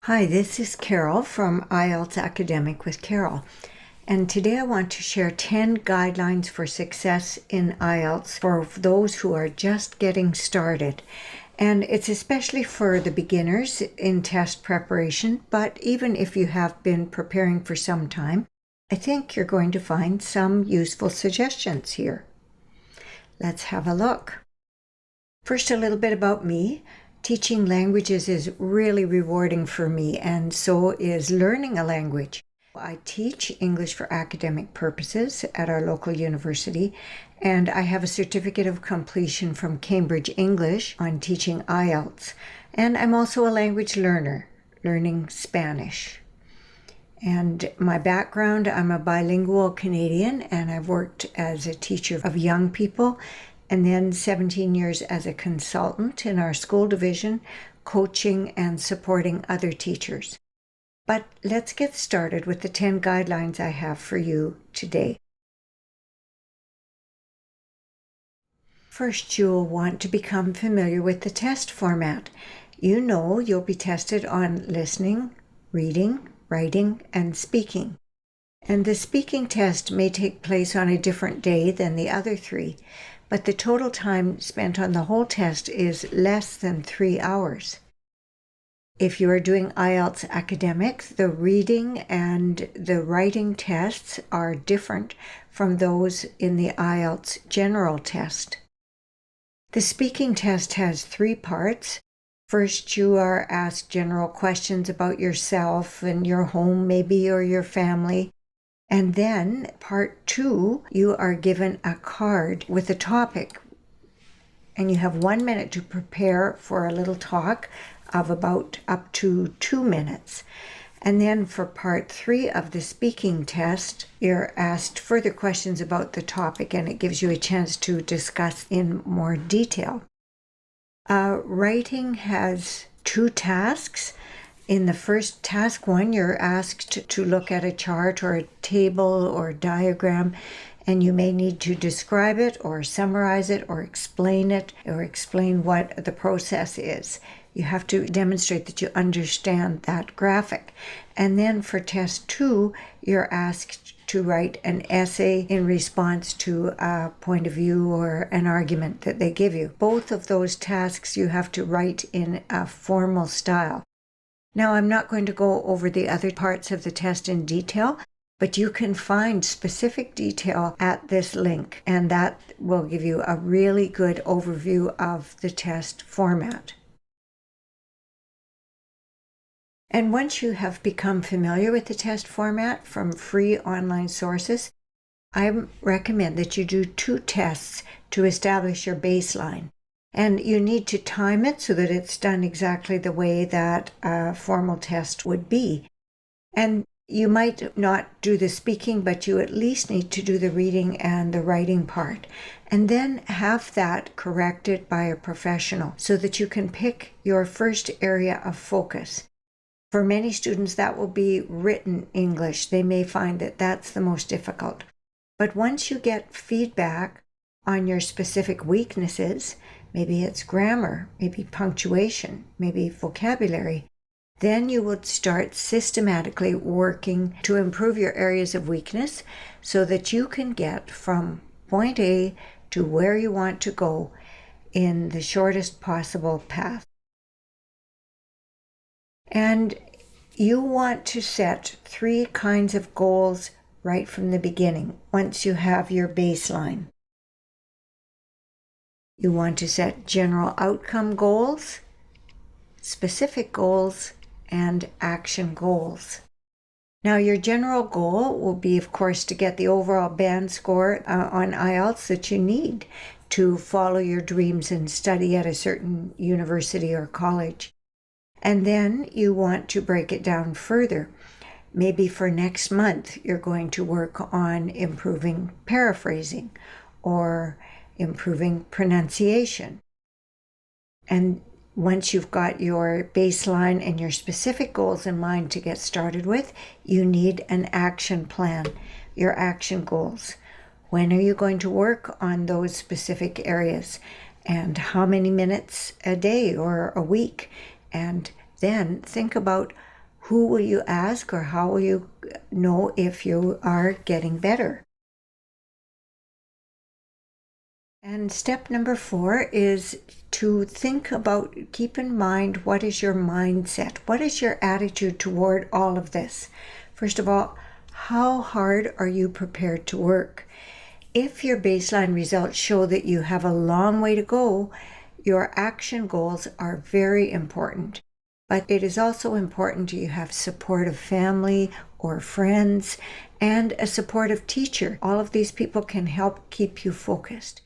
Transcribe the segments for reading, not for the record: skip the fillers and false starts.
Hi, this is Carol from IELTS Academic with Carol. And today I want to share 10 guidelines for success in IELTS for those who are just getting started. And it's especially for the beginners in test preparation, but even if you have been preparing for some time, I think you're going to find some useful suggestions here. Let's have a look. First, a little bit about me. Teaching languages is really rewarding for me, and so is learning a language. I teach English for academic purposes at our local university, and I have a certificate of completion from Cambridge English on teaching IELTS. And I'm also a language learner, learning Spanish. And my background, I'm a bilingual Canadian, and I've worked as a teacher of young people, and then 17 years as a consultant in our school division, coaching and supporting other teachers. But let's get started with the 10 guidelines I have for you today. First, you'll want to become familiar with the test format. You know you'll be tested on listening, reading, writing, and speaking. And the speaking test may take place on a different day than the other three, but the total time spent on the whole test is less than 3 hours. If you are doing IELTS Academic, the reading and the writing tests are different from those in the IELTS General test. The speaking test has 3 parts. First, you are asked general questions about yourself and your home maybe, or your family. And then, part 2, you are given a card with a topic. And you have 1 minute to prepare for a little talk of about up to 2 minutes. And then for part 3 of the speaking test, you're asked further questions about the topic, and it gives you a chance to discuss in more detail. Writing has 2 tasks. In the first task 1, you're asked to look at a chart or a table or diagram, and you may need to describe it or summarize it or explain what the process is. You have to demonstrate that you understand that graphic. And then for test 2, you're asked to write an essay in response to a point of view or an argument that they give you. Both of those tasks you have to write in a formal style. Now, I'm not going to go over the other parts of the test in detail, but you can find specific detail at this link, and that will give you a really good overview of the test format. And once you have become familiar with the test format from free online sources, I recommend that you do 2 tests to establish your baseline. And you need to time it so that it's done exactly the way that a formal test would be. And you might not do the speaking, but you at least need to do the reading and the writing part. And then have that corrected by a professional so that you can pick your first area of focus. For many students, that will be written English. They may find that that's the most difficult. But once you get feedback on your specific weaknesses, maybe it's grammar, maybe punctuation, maybe vocabulary, then you would start systematically working to improve your areas of weakness so that you can get from point A to where you want to go in the shortest possible path. And you want to set 3 kinds of goals right from the beginning, once you have your baseline. You want to set general outcome goals, specific goals, and action goals. Now, your general goal will be, of course, to get the overall band score on IELTS that you need to follow your dreams and study at a certain university or college. And then you want to break it down further. Maybe for next month, you're going to work on improving paraphrasing or improving pronunciation. And once you've got your baseline and your specific goals in mind to get started with, you need an action plan, your action goals. When are you going to work on those specific areas? And how many minutes a day or a week? And then think about Who will you ask, or how will you know if you are getting better? And step number 4 is to think about, keep in mind, what is your mindset? What is your attitude toward all of this? First of all, how hard are you prepared to work? If your baseline results show that you have a long way to go, your action goals are very important. But it is also important you have supportive family or friends and a supportive teacher. All of these people can help keep you focused.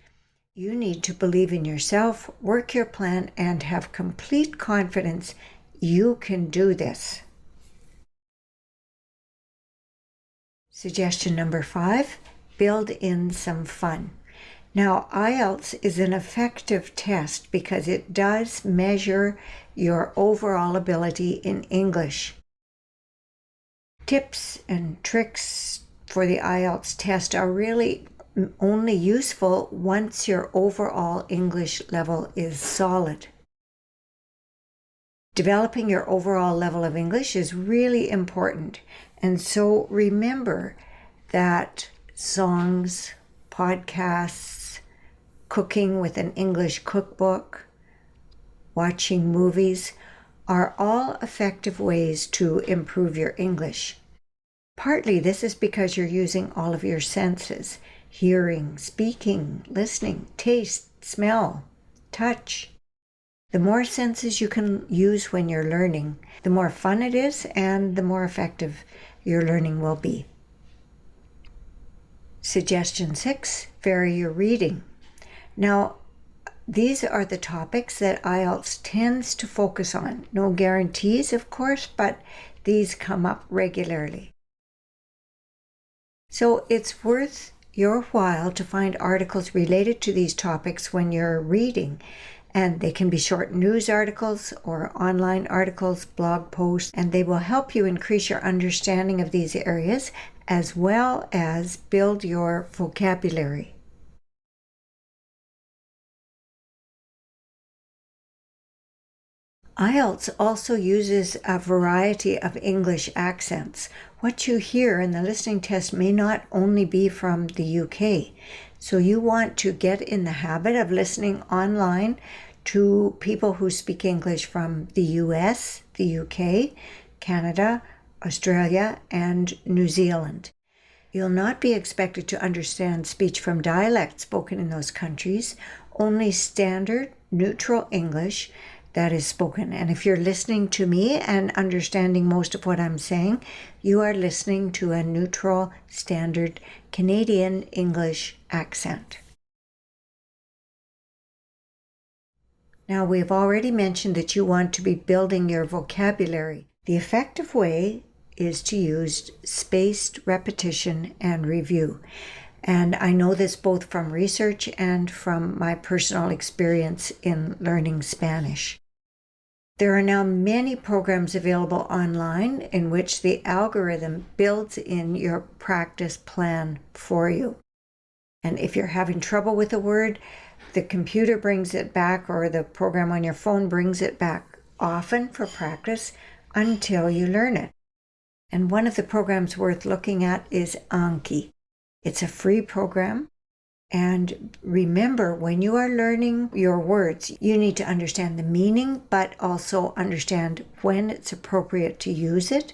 You need to believe in yourself, work your plan, and have complete confidence you can do this. Suggestion number 5, build in some fun. Now, IELTS is an effective test because it does measure your overall ability in English. Tips and tricks for the IELTS test are really only useful once your overall English level is solid. Developing your overall level of English is really important, and so remember that songs, podcasts, cooking with an English cookbook, watching movies are all effective ways to improve your English. Partly this is because you're using all of your senses: hearing, speaking, listening, taste, smell, touch. The more senses you can use when you're learning, the more fun it is and the more effective your learning will be. Suggestion 6, vary your reading. Now, these are the topics that IELTS tends to focus on. No guarantees, of course, but these come up regularly. So it's worth your while to find articles related to these topics when you're reading. And they can be short news articles or online articles, blog posts, and they will help you increase your understanding of these areas as well as build your vocabulary. IELTS also uses a variety of English accents. What you hear in the listening test may not only be from the UK. So you want to get in the habit of listening online to people who speak English from the US, the UK, Canada, Australia, and New Zealand. You'll not be expected to understand speech from dialects spoken in those countries, only standard, neutral English that is spoken. And if you're listening to me and understanding most of what I'm saying, you are listening to a neutral, standard Canadian English accent. Now, we've already mentioned that you want to be building your vocabulary. The effective way is to use spaced repetition and review. And I know this both from research and from my personal experience in learning Spanish. There are now many programs available online in which the algorithm builds in your practice plan for you. And if you're having trouble with a word, the computer brings it back, or the program on your phone brings it back, often for practice until you learn it. And one of the programs worth looking at is Anki. It's a free program. And remember, when you are learning your words, you need to understand the meaning, but also understand when it's appropriate to use it,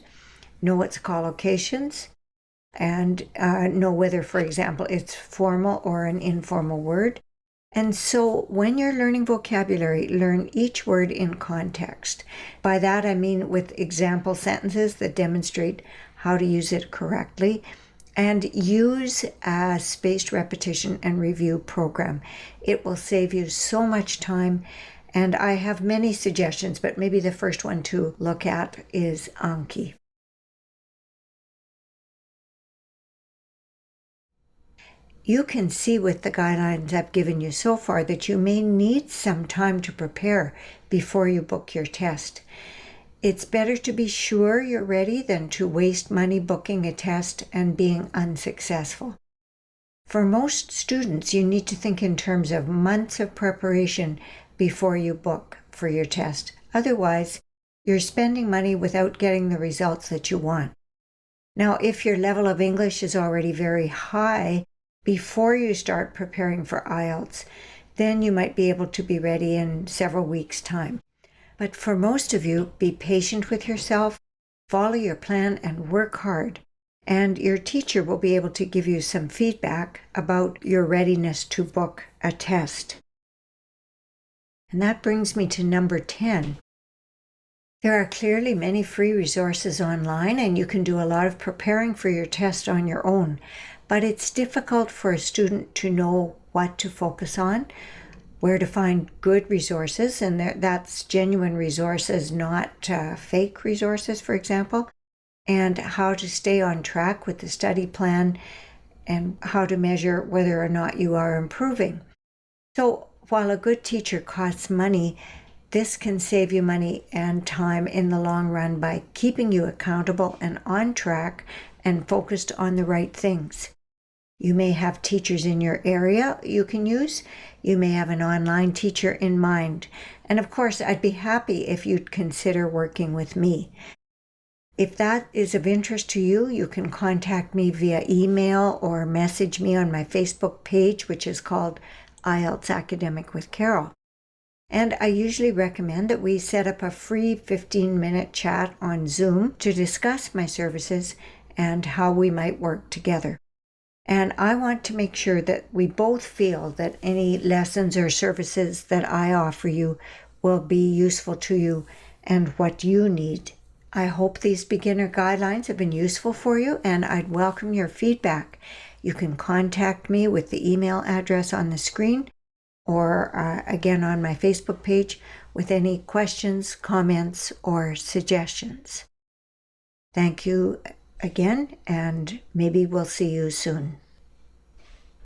know its collocations, and know whether, for example, it's formal or an informal word. And so when you're learning vocabulary, learn each word in context. By that I mean with example sentences that demonstrate how to use it correctly. And use a spaced repetition and review program. It will save you so much time. And I have many suggestions, but maybe the first one to look at is Anki. You can see with the guidelines I've given you so far that you may need some time to prepare before you book your test. It's better to be sure you're ready than to waste money booking a test and being unsuccessful. For most students, you need to think in terms of months of preparation before you book for your test. Otherwise, you're spending money without getting the results that you want. Now, if your level of English is already very high before you start preparing for IELTS, then you might be able to be ready in several weeks' time. But for most of you, be patient with yourself, follow your plan, and work hard. And your teacher will be able to give you some feedback about your readiness to book a test. And that brings me to number 10. There are clearly many free resources online, and you can do a lot of preparing for your test on your own. But it's difficult for a student to know what to focus on, where to find good resources, and that's genuine resources, not fake resources, for example, and how to stay on track with the study plan and how to measure whether or not you are improving. So while a good teacher costs money, this can save you money and time in the long run by keeping you accountable and on track and focused on the right things. You may have teachers in your area you can use. You may have an online teacher in mind. And of course, I'd be happy if you'd consider working with me. If that is of interest to you, you can contact me via email or message me on my Facebook page, which is called IELTS Academic with Carol. And I usually recommend that we set up a free 15-minute chat on Zoom to discuss my services and how we might work together. And I want to make sure that we both feel that any lessons or services that I offer you will be useful to you and what you need. I hope these beginner guidelines have been useful for you, and I'd welcome your feedback. You can contact me with the email address on the screen or again on my Facebook page with any questions, comments, or suggestions. Thank you again, and maybe we'll see you soon.